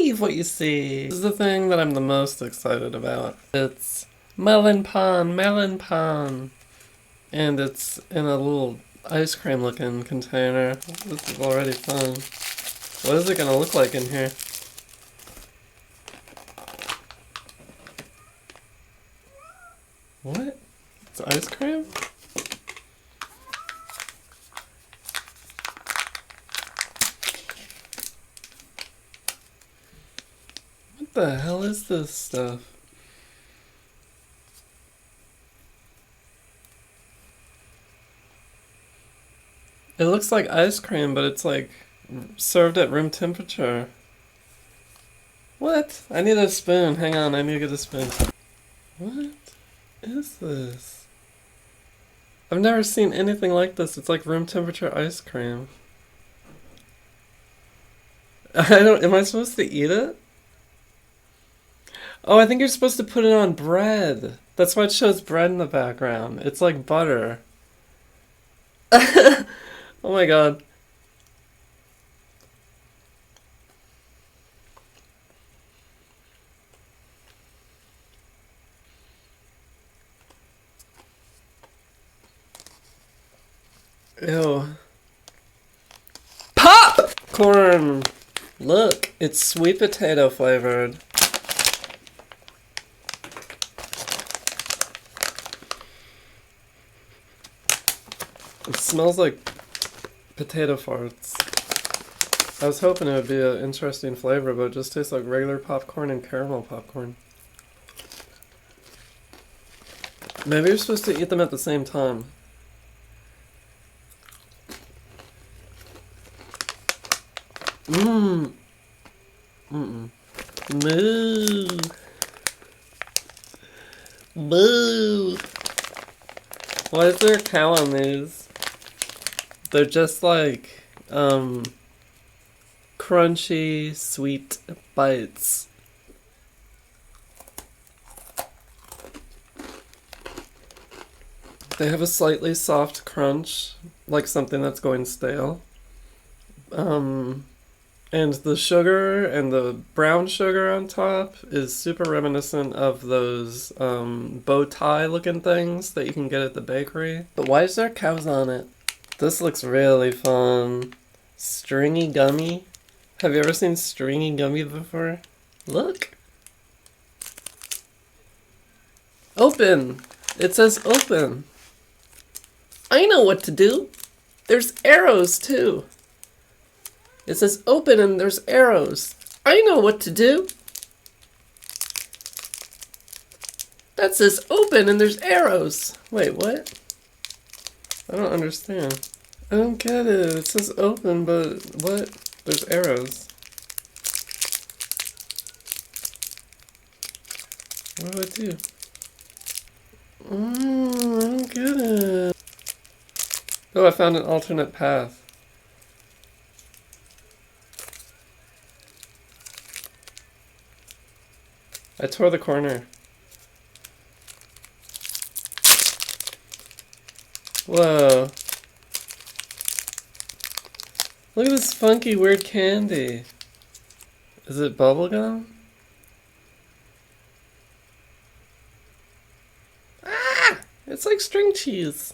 believe what you see. This is the thing that I'm the most excited about. It's Melon Pon. And it's in a little ice cream looking container. This is already fun. What is it gonna look like in here? What? It's ice cream? What the hell is this stuff? It looks like ice cream, but it's like served at room temperature. What? I need a spoon. Hang on, I need to get a spoon. What is this? I've never seen anything like this. It's like room temperature ice cream. Am I supposed to eat it? Oh, I think you're supposed to put it on bread. That's why it shows bread in the background. It's like butter. Oh my god. Ew. Popcorn! Look, it's sweet potato flavored. It smells like potato farts. I was hoping it would be an interesting flavor, but it just tastes like regular popcorn and caramel popcorn. Maybe you're supposed to eat them at the same time. Mmm. Mm-mm. Moo. Boo. Why is there a cow on these? They're just like, crunchy, sweet bites. They have a slightly soft crunch, like something that's going stale. And the sugar and the brown sugar on top is super reminiscent of those bow tie looking things that you can get at the bakery. But why is there cows on it? This looks really fun. Stringy gummy. Have you ever seen stringy gummy before? Look. Open. It says open. I know what to do. There's arrows too. It says open and there's arrows. I know what to do. That says open and there's arrows. Wait, what? I don't understand. I don't get it. It says open, but what? There's arrows. What do I do? I don't get it. Oh, I found an alternate path. I tore the corner. Whoa. Look at this funky, weird candy. Is it bubblegum? Ah! It's like string cheese.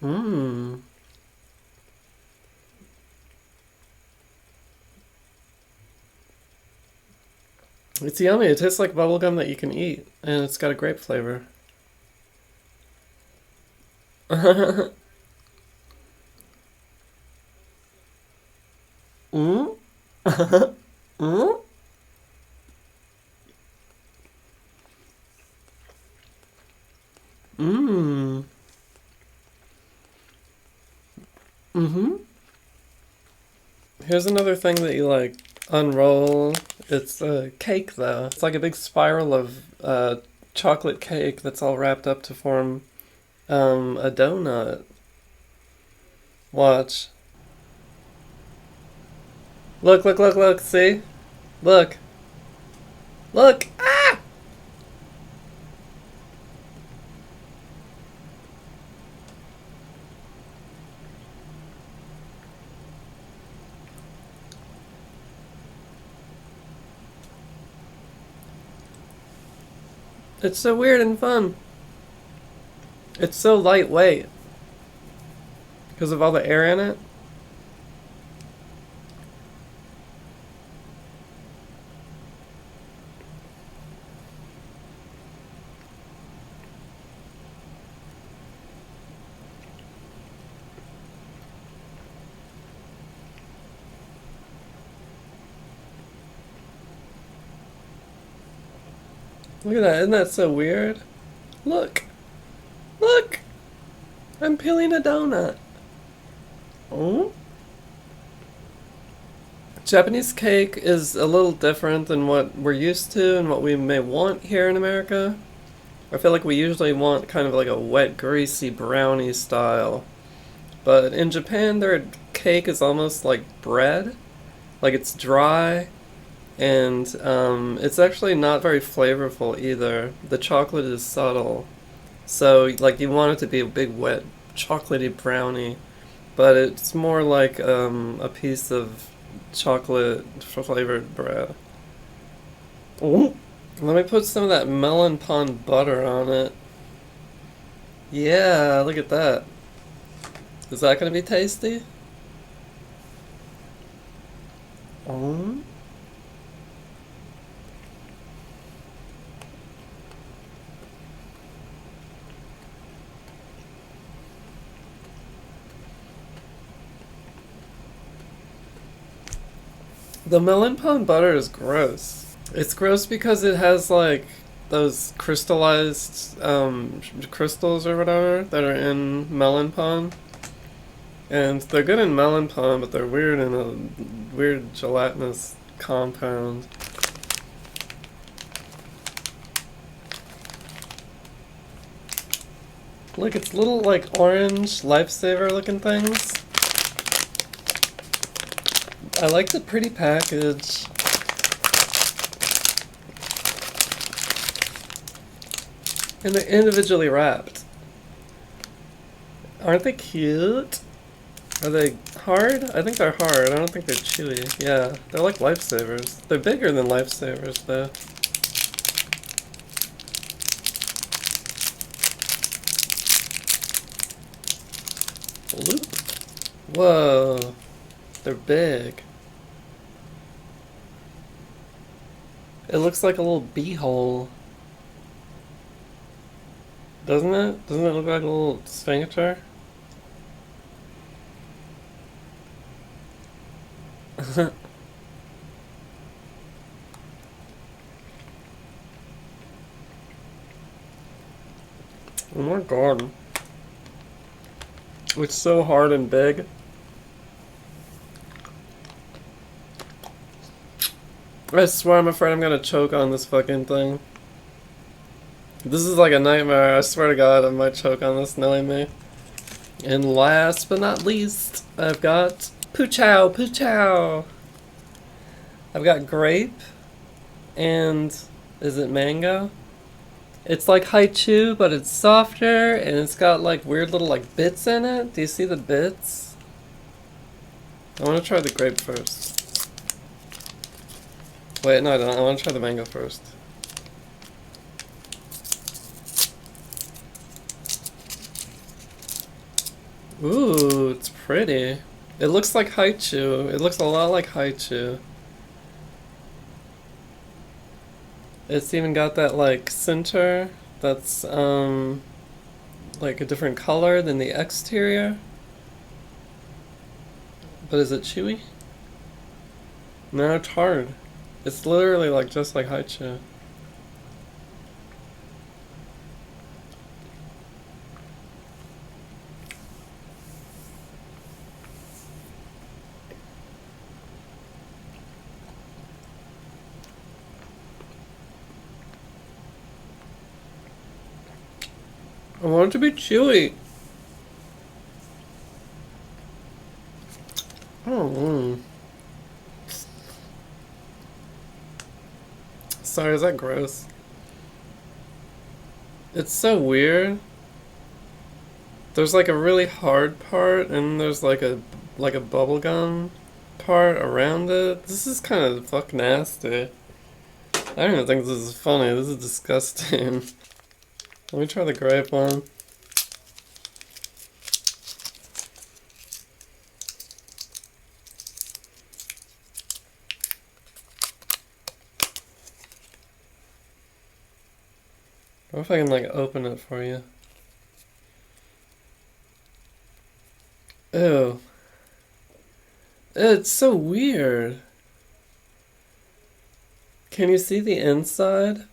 Mmm. It's yummy. It tastes like bubblegum that you can eat, and it's got a grape flavor. Mm? Mm? Mmm. Mm-hmm. Here's another thing that you like unroll. It's a cake though. It's like a big spiral of chocolate cake that's all wrapped up to form a donut. Watch. Look, look, look, look, see? Look. Look! Ah! It's so weird and fun. It's so lightweight because of all the air in it. Look at that, isn't that so weird? Look! Look! I'm peeling a donut. Oh? Japanese cake is a little different than what we're used to and what we may want here in America. I feel like we usually want kind of like a wet, greasy brownie style. But in Japan, their cake is almost like bread. Like it's dry, and it's actually not very flavorful either. The chocolate is subtle. So, like, you want it to be a big, wet, chocolatey brownie, but it's more like a piece of chocolate flavored bread. Ooh. Let me put some of that melon pond butter on it. Yeah, look at that. Is that gonna be tasty? Oh. The melon pond butter is gross. It's gross because it has like those crystallized crystals or whatever that are in melon pond. And they're good in melon pond, but they're weird in a weird gelatinous compound. Look, it's little like orange lifesaver looking things. I like the pretty package. And they're individually wrapped. Aren't they cute? Are they hard? I think they're hard. I don't think they're chewy. Yeah, they're like lifesavers. They're bigger than lifesavers though. Loop. Whoa. They're big. It looks like a little bee hole. Doesn't it? Doesn't it look like a little sphincter? Oh my god. It's so hard and big. I swear I'm afraid I'm gonna choke on this fucking thing. This is like a nightmare. I swear to god I might choke on this, knowing me. And last but not least, I've got Poochow, Poochow. I've got grape and is it mango? It's like haichu, but it's softer and it's got like weird little like bits in it. Do you see the bits? I want to try the grape first. Wait, no I don't. I want to try the mango first. Ooh, it's pretty. It looks like haichu. It looks a lot like haichu. It's even got that like center that's like a different color than the exterior. But is it chewy? No, it's hard. It's literally like just like haichu. I want it to be chewy. Oh. Sorry, is that gross? It's so weird. There's like a really hard part and there's like a bubblegum part around it. This is kind of fuck nasty. I don't even think this is funny. This is disgusting. Let me try the grape one. What if I can like open it for you? Ew. It's so weird. Can you see the inside?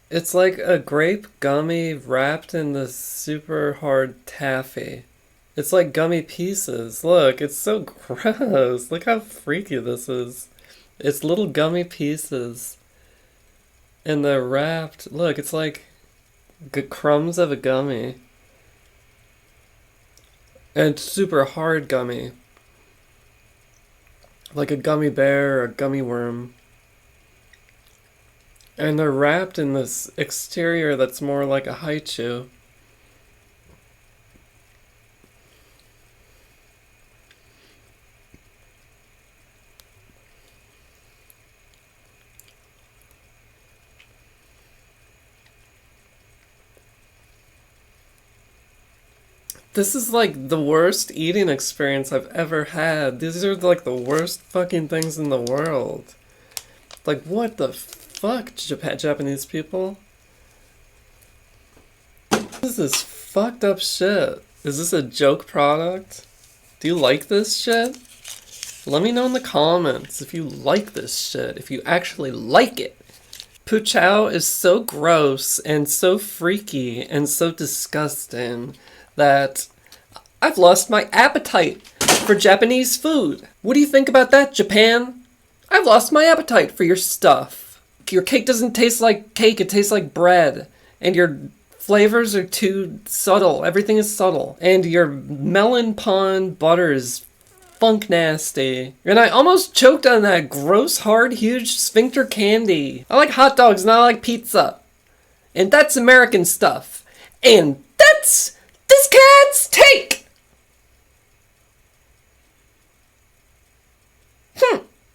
It's like a grape gummy wrapped in this super hard taffy. It's like gummy pieces. Look, it's so gross. Look how freaky this is. It's little gummy pieces. And they're wrapped. Look, it's like crumbs of a gummy. And it's super hard gummy. Like a gummy bear or a gummy worm. And they're wrapped in this exterior that's more like a haichu. This is like the worst eating experience I've ever had. These are like the worst fucking things in the world. Like, what the fuck, Japanese people? This is fucked up shit. Is this a joke product? Do you like this shit? Let me know in the comments if you like this shit, if you actually like it. Puchao is so gross and so freaky and so disgusting that I've lost my appetite for Japanese food. What do you think about that, Japan? I've lost my appetite for your stuff. Your cake doesn't taste like cake, it tastes like bread. And your flavors are too subtle. Everything is subtle. And your melon pond butter is funk nasty. And I almost choked on that gross, hard, huge sphincter candy. I like hot dogs, not like pizza. And that's American stuff. And that's this cat's take!